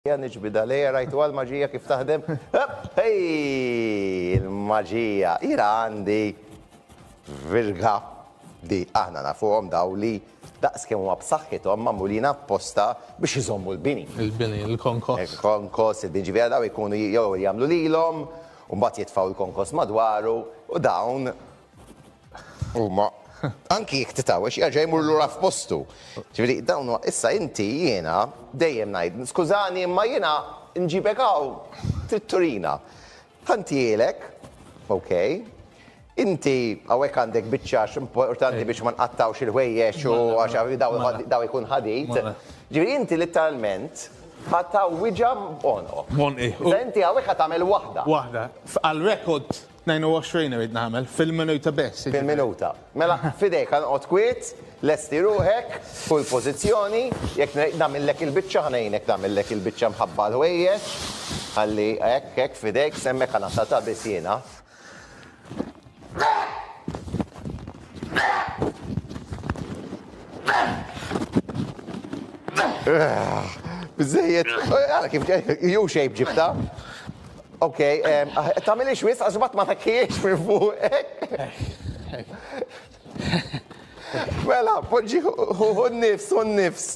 Nġbida lejja rajtu għal-maġija kif taħdem. Hej, il-maġija. Ira għandi virga di aħna nafuhom daw li daqs kemm huma b'saħħithom magħmulina apposta biex iżommu l-bini. Il-bini, il-konkos. Il-konkos, il-bini ġifiera daw ikunu jew jagħmlu lilhom, u mbagħad jitfgħu l-konkos madwaru u dawn huma anki jekk titgħawex jerġa' jmur lura f'postu. Ġifieri dawn issa inti jiena dejjem ngħid, skużani imma jiena nġibek hawn trid turina. Ħantielek, okej, inti hawnhekk għandek biċċax importanti biex ma nqattawx il-ħwejjex u għax daw ikun ħadid. Ġifieri inti litteralment ħattaw wiġa ono. Bonqi. Inti hawnhekk ħatamel waħda. Waħda. Għal-rekord 22 rrid nagħmel fil-minuta bess. Fil-minuta. Mela fidejk ħanqod kwiet, lesti ruħek, full pożizzjoni, jekk nagħmellek il-biċċa ħanejnek nagħmellek il-biċċa mħabba l-ħwejjeġ, ħalli hekk fidejk semmek ħanatata biss jiena. Biżejjed, għala kif U-shape ġibta. Okej, tamili xwis, għaxbat ma takkiex minn fuq. Mela, poġġi hu n-nifs.